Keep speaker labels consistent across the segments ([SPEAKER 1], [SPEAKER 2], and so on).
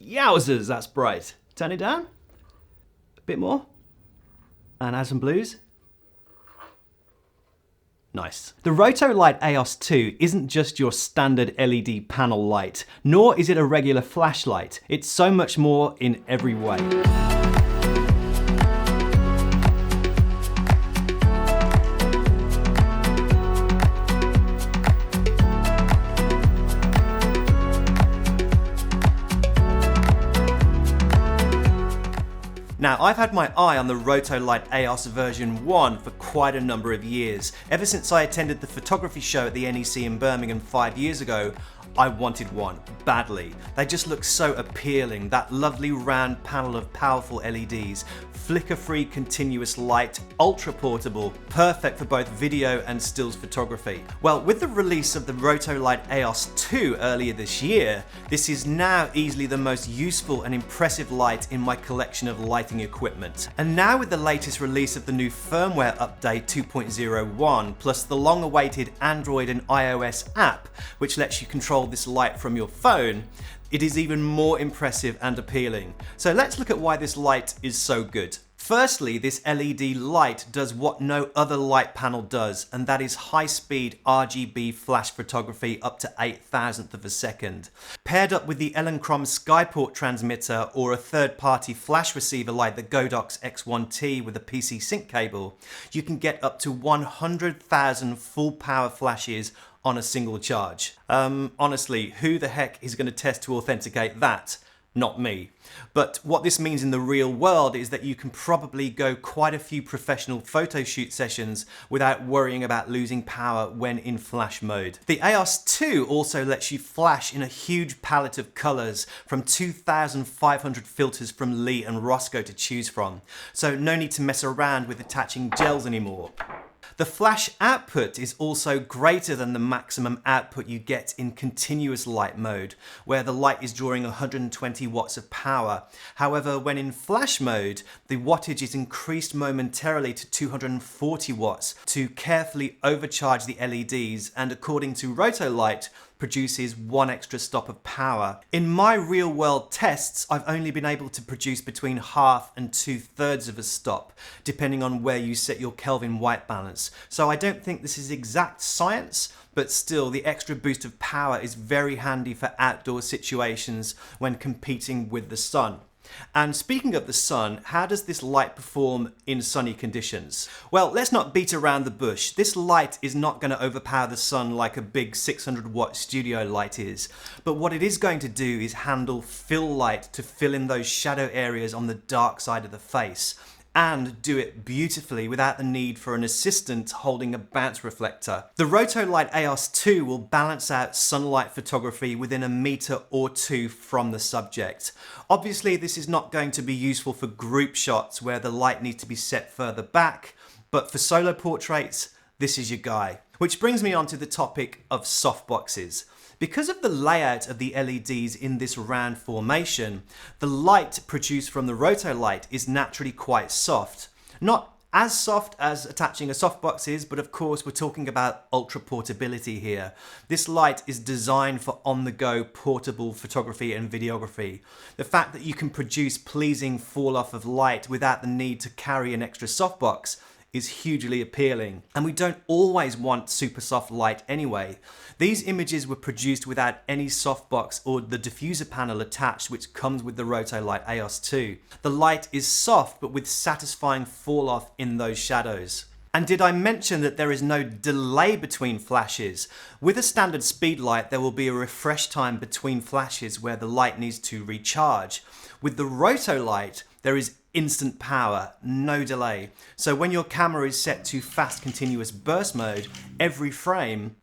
[SPEAKER 1] Yowzers, that's bright. Turn it down. A bit more. And add some blues. Nice. The Rotolight AEOS 2 isn't just your standard LED panel light, nor is it a regular flashlight. It's so much more in every way. Now, I've had my eye on the Rotolight AEOS version 1 for quite a number of years. Ever since I attended the photography show at the NEC in Birmingham 5 years ago, I wanted one, badly. They just look so appealing, that lovely round panel of powerful LEDs, flicker-free continuous light, ultra portable, perfect for both video and stills photography. Well, with the release of the Rotolight AEOS 2 earlier this year, this is now easily the most useful and impressive light in my collection of lighting equipment. And now with the latest release of the new firmware update 2.01, plus the long-awaited Android and iOS app, which lets you control this light from your phone, it is even more impressive and appealing. So let's look at why this light is so good. Firstly, this LED light does what no other light panel does, and that is high-speed RGB flash photography up to 8,000th of a second. Paired up with the Electron Skyport transmitter or a third-party flash receiver like the Godox X1T with a PC sync cable, you can get up to 100,000 full-power flashes on a single charge. Honestly, who the heck is going to test to authenticate that? Not me. But what this means in the real world is that you can probably go quite a few professional photo shoot sessions without worrying about losing power when in flash mode. The AEOS 2 also lets you flash in a huge palette of colors from 2,500 filters from Lee and Roscoe to choose from. So no need to mess around with attaching gels anymore. The flash output is also greater than the maximum output you get in continuous light mode, where the light is drawing 120 watts of power. However, when in flash mode, the wattage is increased momentarily to 240 watts to carefully overcharge the LEDs, and according to Rotolight, produces one extra stop of power. In my real world tests, I've only been able to produce between half and 2/3 of a stop, depending on where you set your Kelvin white balance. So I don't think this is exact science, but still the extra boost of power is very handy for outdoor situations when competing with the sun. And speaking of the sun, how does this light perform in sunny conditions? Well, let's not beat around the bush. This light is not going to overpower the sun like a big 600 watt studio light is. But what it is going to do is handle fill light to fill in those shadow areas on the dark side of the face, and do it beautifully without the need for an assistant holding a bounce reflector. The Rotolight AEOS 2 will balance out sunlight photography within a meter or two from the subject. Obviously, this is not going to be useful for group shots where the light needs to be set further back, but for solo portraits, this is your guy. Which brings me on to the topic of softboxes. Because of the layout of the LEDs in this round formation, the light produced from the Rotolight is naturally quite soft. Not as soft as attaching a softbox is, but of course we're talking about ultra portability here. This light is designed for on-the-go portable photography and videography. The fact that you can produce pleasing fall-off of light without the need to carry an extra softbox is hugely appealing. And we don't always want super soft light anyway. These images were produced without any softbox or the diffuser panel attached, which comes with the Rotolight AEOS 2. The light is soft, but with satisfying fall off in those shadows. And did I mention that there is no delay between flashes? With a standard speed light, there will be a refresh time between flashes where the light needs to recharge. With the Rotolight, there is instant power, no delay. So when your camera is set to fast continuous burst mode, every frame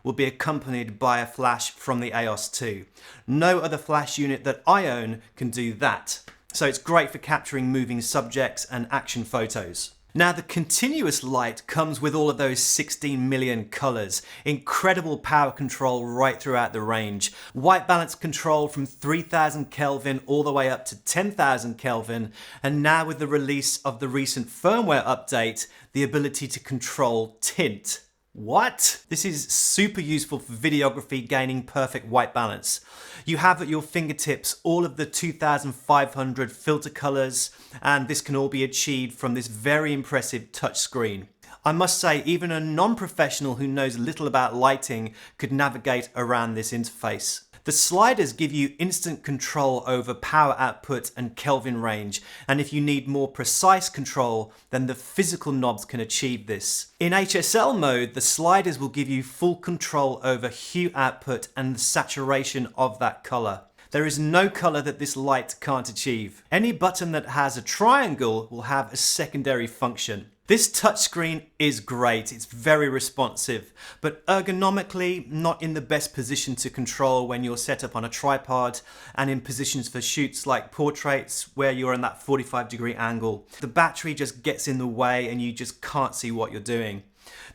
[SPEAKER 1] will be accompanied by a flash from the AEOS 2. No other flash unit that I own can do that. So it's great for capturing moving subjects and action photos. Now the continuous light comes with all of those 16 million colors, incredible power control right throughout the range, white balance control from 3000 Kelvin all the way up to 10,000 Kelvin, and now with the release of the recent firmware update, the ability to control tint. What? This is super useful for videography, gaining perfect white balance. You have at your fingertips all of the 2500 filter colors, and this can all be achieved from this very impressive touchscreen. I must say, even a non-professional who knows little about lighting could navigate around this interface. The sliders give you instant control over power output and Kelvin range, and if you need more precise control, then the physical knobs can achieve this. In HSL mode, the sliders will give you full control over hue output and the saturation of that color. There is no color that this light can't achieve. Any button that has a triangle will have a secondary function. This touchscreen is great, it's very responsive, but ergonomically not in the best position to control when you're set up on a tripod and in positions for shoots like portraits where you're in that 45-degree angle. The battery just gets in the way and you just can't see what you're doing.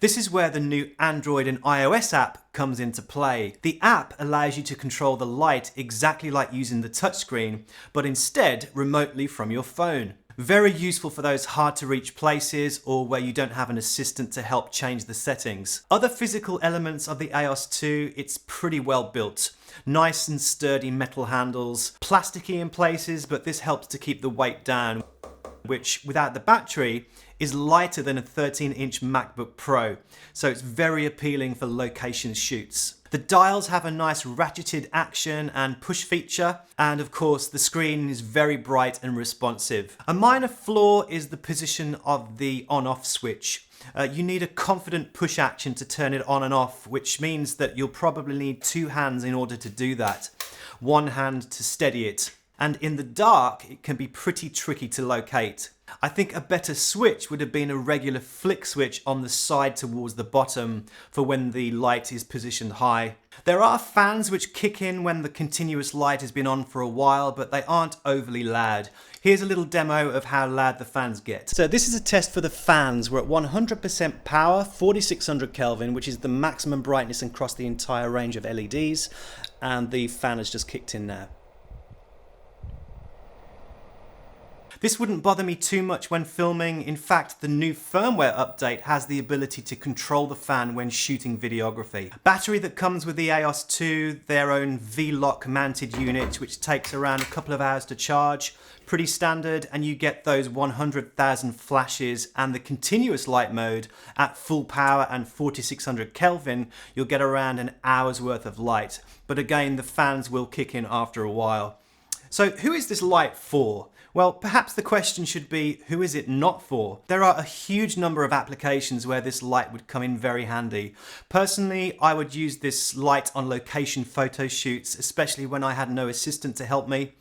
[SPEAKER 1] This is where the new Android and iOS app comes into play. The app allows you to control the light exactly like using the touchscreen, but instead remotely from your phone. Very useful for those hard to reach places or where you don't have an assistant to help change the settings. Other physical elements of the AEOS 2, it's pretty well built. Nice and sturdy metal handles, plasticky in places, but this helps to keep the weight down, which without the battery is lighter than a 13-inch MacBook Pro, so it's very appealing for location shoots. The dials have a nice ratcheted action and push feature, and of course the screen is very bright and responsive. A minor flaw is the position of the on-off switch. You need a confident push action to turn it on and off, which means that you'll probably need two hands in order to do that. One hand to steady it. And in the dark, it can be pretty tricky to locate. I think a better switch would have been a regular flick switch on the side towards the bottom for when the light is positioned high. There are fans which kick in when the continuous light has been on for a while, but they aren't overly loud. Here's a little demo of how loud the fans get. So this is a test for the fans. We're at 100% power, 4600 Kelvin, which is the maximum brightness across the entire range of LEDs, and the fan has just kicked in now. This wouldn't bother me too much when filming. In fact, the new firmware update has the ability to control the fan when shooting videography. Battery that comes with the AEOS 2, their own V-Lock mounted unit, which takes around a couple of hours to charge. Pretty standard, and you get those 100,000 flashes, and the continuous light mode at full power and 4600 Kelvin, you'll get around an hour's worth of light. But again, the fans will kick in after a while. So who is this light for? Well, perhaps the question should be, who is it not for? There are a huge number of applications where this light would come in very handy. Personally, I would use this light on location photo shoots, especially when I had no assistant to help me.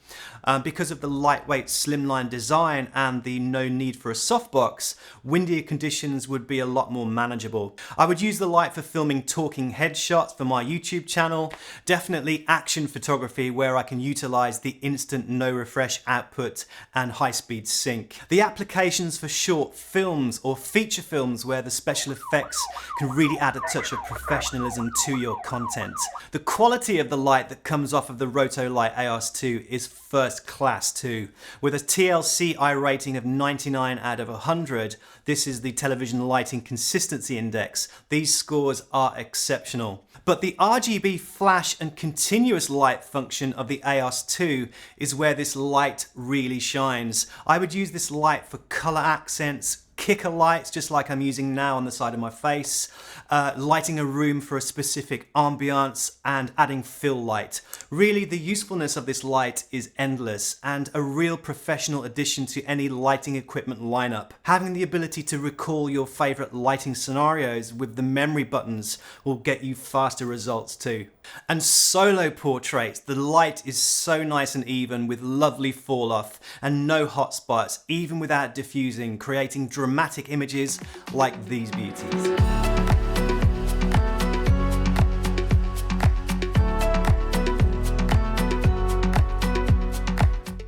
[SPEAKER 1] Because of the lightweight slimline design and the no need for a softbox, windier conditions would be a lot more manageable. I would use the light for filming talking headshots for my YouTube channel, definitely action photography where I can utilize the instant no refresh output and high-speed sync. The applications for short films or feature films where the special effects can really add a touch of professionalism to your content. The quality of the light that comes off of the Rotolight AEOS 2 is first class too. With a TLC rating of 99 out of 100, this is the Television Lighting Consistency Index. These scores are exceptional. But the RGB flash and continuous light function of the AEOS 2 is where this light really shines. I would use this light for color accents, kicker lights, just like I'm using now on the side of my face, lighting a room for a specific ambiance, and adding fill light. Really, the usefulness of this light is endless and a real professional addition to any lighting equipment lineup. Having the ability to recall your favorite lighting scenarios with the memory buttons will get you faster results too. And solo portraits, the light is so nice and even with lovely fall off and no hot spots, even without diffusing, creating dramatic images like these beauties.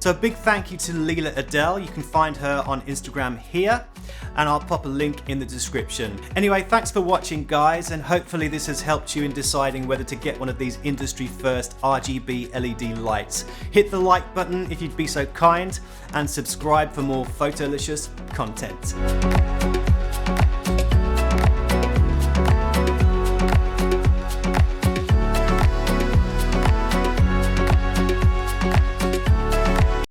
[SPEAKER 1] So a big thank you to Lila Adele. You can find her on Instagram here, and I'll pop a link in the description. Anyway, thanks for watching guys, and hopefully this has helped you in deciding whether to get one of these industry first RGB LED lights. Hit the like button if you'd be so kind, and subscribe for more photolicious content.